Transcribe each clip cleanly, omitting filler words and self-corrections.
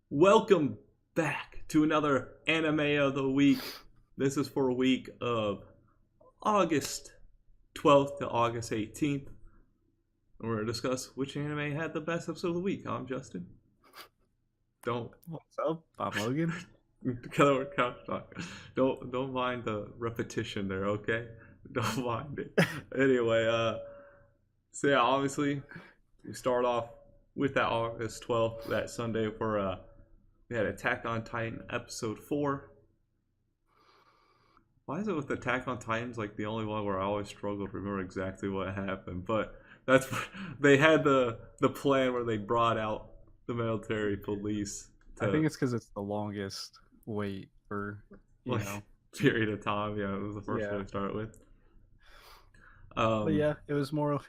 Welcome back to another anime of the week. This is for a week of August 12th to August 18th. And we're going to discuss which anime had the best episode of the week. I'm Justin. Don't What's up? I'm Logan. don't mind the repetition there, okay? Don't mind it. Anyway, so yeah, obviously we start off with that August 12th, that Sunday for we had Attack on Titan episode 4. Why is it with Attack on Titan's like the only one where I always struggle to remember exactly what happened? But that's they had the plan where they brought out the military police I think to it's because it's the longest wait for, you like know. period of time. Yeah, it was the first one Yeah. to start with. But Um, yeah, it was more of,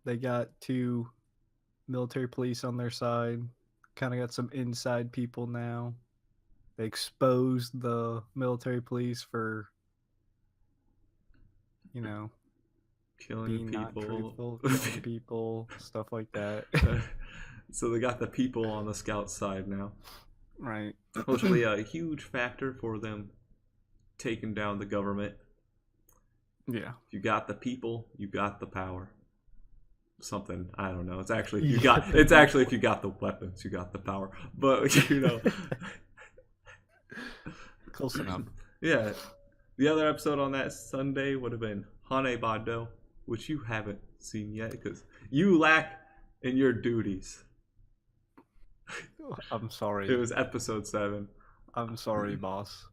they got two military police on their side, kind of got some inside people now. They exposed the military police for, you know, killing being not people. truthful, killing people, stuff like that. So they got the people on the scout side now, Right. which will be a huge factor for them taking down the government. Yeah. If you got the people, you got the power. Something I don't know. It's actually if You you got got the it's actually if people. you got the weapons, you got the power. But Close enough. yeah. The other episode on that Sunday would have been Hane Bado, which you haven't seen yet because you lack in your duties. I'm It sorry. was episode 7. I'm sorry, boss.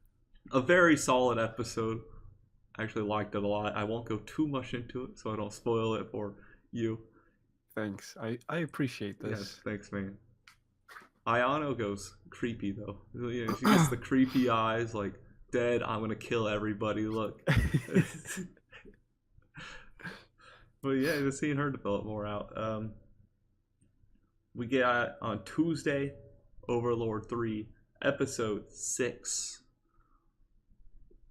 A very solid episode. I actually liked it a lot. I won't go too much into it so I don't spoil it for you. Thanks. I appreciate Yes, this. thanks, man. Ayano goes creepy though. You know, she gets the creepy eyes, like dead. I'm gonna kill everybody. Look, but yeah, just seeing her develop more out. We get on Tuesday, Overlord 3, episode 6, kind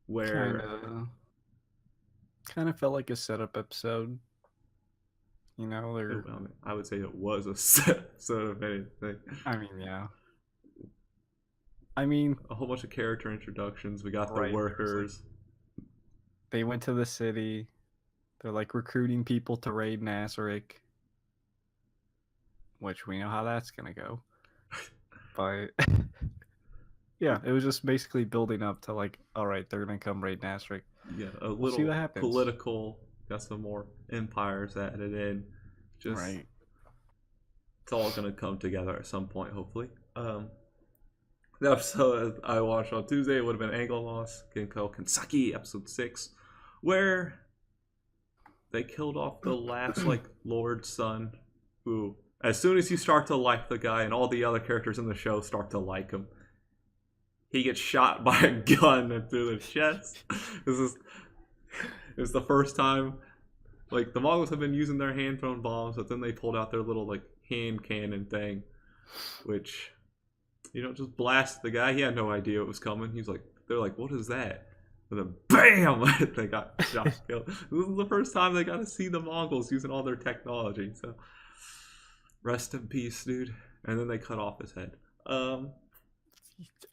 where of kind of felt like a setup episode. They're. I would say it was a set of anything. I mean, yeah. I mean, A whole bunch of character introductions. We got the right. There was like workers. they went to the city. They're like recruiting people to raid Nazarick, which we know how that's gonna go. But yeah, it was just basically building up to like, all right, they're gonna come raid Nazarick. Yeah, a We'll see what little happens. political. Got some more empires added in. Just Right. it's all gonna come together at some point, hopefully. The episode I watched on Tuesday would have been Angle Loss, Genko Kansaki, episode 6, where they killed off the last like Lord's son, who as soon as you start to like the guy and all the other characters in the show start to like him, he gets shot by a gun through the chest. This is the first time like the Mongols have been using their hand thrown bombs, but then they pulled out their little like hand cannon thing, which just blast the guy. He had no idea it was coming. They're like, what is that? And then bam, they got shot killed. This is the first time they got to see the Mongols using all their technology. So rest in peace, dude. And then they cut off his head.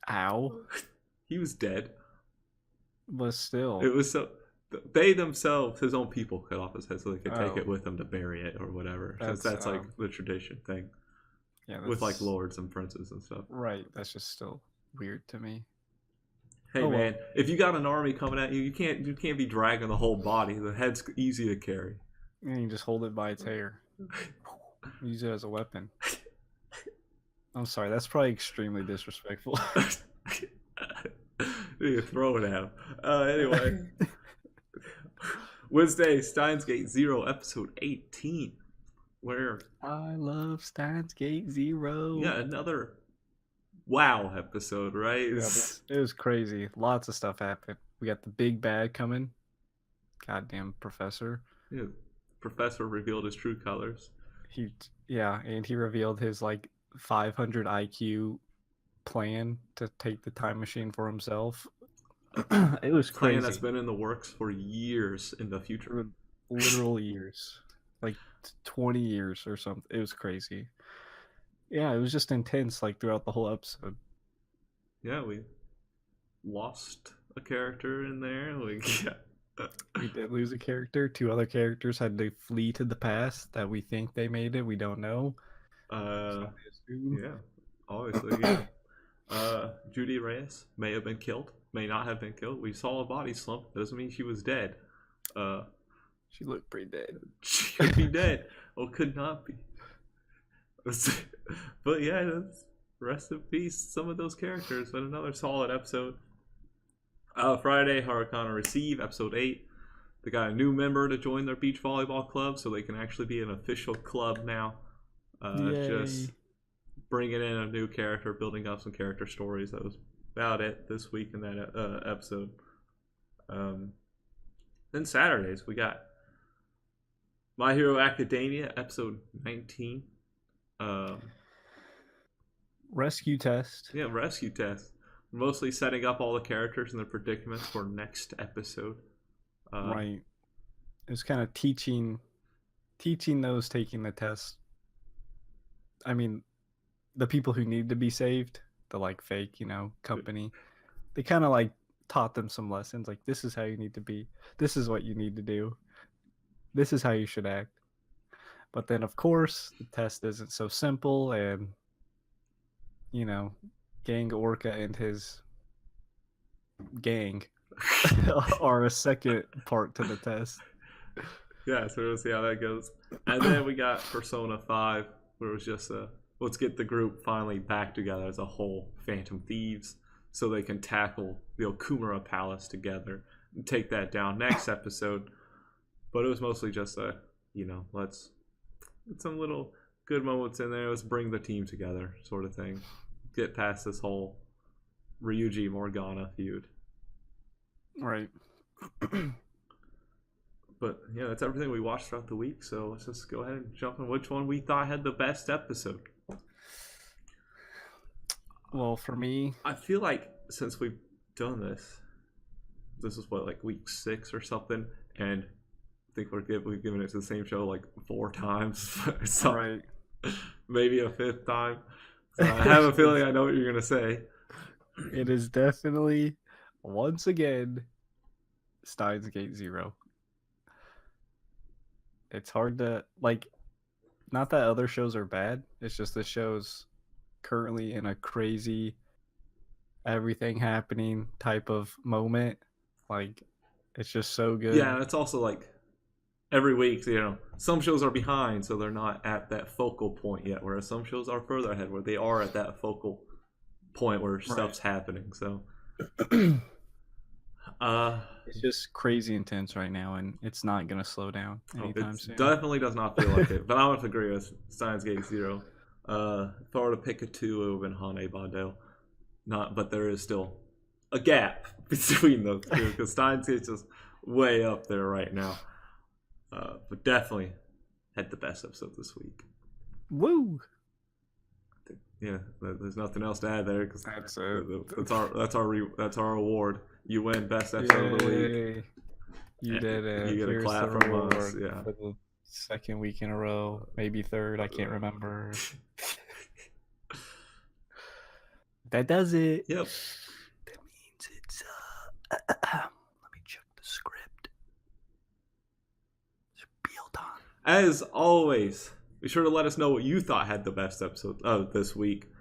Ow. He was dead. But still. It was so they themselves, his own people, cut off his head so they could take Oh. it with them to bury it or whatever. Since That's that's like the tradition thing yeah, with like that's lords and princes and stuff. right. That's just still weird to me. Hey Oh well. man, if you got an army coming at you, you can't be dragging the whole body. The head's easy to carry. You can just hold it by its hair. Use it as a weapon. I'm sorry, that's probably extremely disrespectful. You throw it at him. Anyway, Wednesday, Steins Gate Zero, episode 18, where I love Steins Gate Zero. yeah, another wow episode, right? It was crazy. Lots of stuff happened. We got the big bad coming. Goddamn professor. Yeah, Professor revealed his true colors. And he revealed his like 500 IQ plan to take the time machine for himself. It was Plan crazy. that's been in the works for years in the future. Literal years, like 20 years or something. It was crazy. Yeah, it was just intense like throughout the whole episode. Yeah, we lost a character in there. We did lose a character. Two other characters had to flee to the past that we think they made it. We don't know. uh, So I assume. yeah, obviously, yeah. Judy Reyes may have been killed, may not have been killed. We saw a body slump. Doesn't mean she was dead. Uh, She looked pretty dead. she could be dead, or could not be. But yeah, rest in peace, some of those characters. But another solid episode. Friday, Harakana Receive, episode 8. They got a new member to join their beach volleyball club, so they can actually be an official club now. Just bringing in a new character, building up some character stories. That was about it this week in that episode. Then Saturdays, we got My Hero Academia, episode 19. Rescue test. Yeah, rescue test. Mostly setting up all the characters and their predicaments for next episode. Right. It's kind of teaching those taking the test. I mean, the people who need to be saved, the like fake, company, they kind of like taught them some lessons. Like, this is how you need to be. This is what you need to do. This is how you should act. But then, of course, the test isn't so simple, and Gang Orca and his gang are a second part to the test. Yeah, so we'll see how that goes. And then we got Persona 5, where it was just let's get the group finally back together as a whole, Phantom Thieves, so they can tackle the Okumura Palace together and take that down next episode. But it was mostly just let's get some little good moments in there. Let's bring the team together, sort of thing. Get past this whole Ryuji Morgana feud. Right. But yeah, that's everything we watched throughout the week. So let's just go ahead and jump in which one we thought had the best episode. Well, for me, I feel like since we've done this is what, like week 6 or something, and I think we've given it to the same show like 4 times, so right. Maybe a 5th time. So I have a feeling I know what you're gonna say. It is definitely, once again, Steins Gate Zero. It's hard to, not that other shows are bad. It's just this show's currently in a crazy, everything happening type of moment. Like, it's just so good. Yeah, it's also like every week, some shows are behind, so they're not at that focal point yet, whereas some shows are further ahead, where they are at that focal point where stuff's happening. So it's just crazy intense right now, and it's not gonna slow down anytime soon. Definitely does not feel like it. But I would agree with Steins Gate Zero. If I were to pick a 2, it would have been Hane Bado. But there is still a gap between those two, because Steins Gate's just way up there right now. But definitely had the best episode this week. Woo! Yeah, there's nothing else to add there, because That's it. that's our award. You win best episode of the week. You did it. You get a clap from us. Yeah. For the 2nd week in a row, maybe 3rd. I can't remember. That does it. Yep. That means it's let me check the script. Spiel time. As always, be sure to let us know what you thought had the best episode of this week.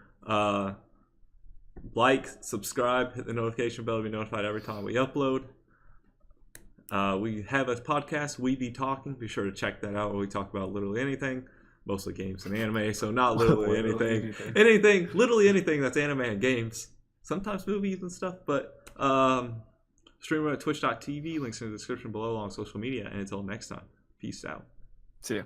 Like, subscribe, hit the notification bell to be notified every time we upload. We have a podcast, We Be Talking. Be sure to check that out, where we talk about literally anything. Mostly games and anime, so not literally anything. Literally anything that's anime and games. Sometimes movies and stuff, but stream at twitch.tv. Links in the description below along social media. And until next time, peace out. See ya.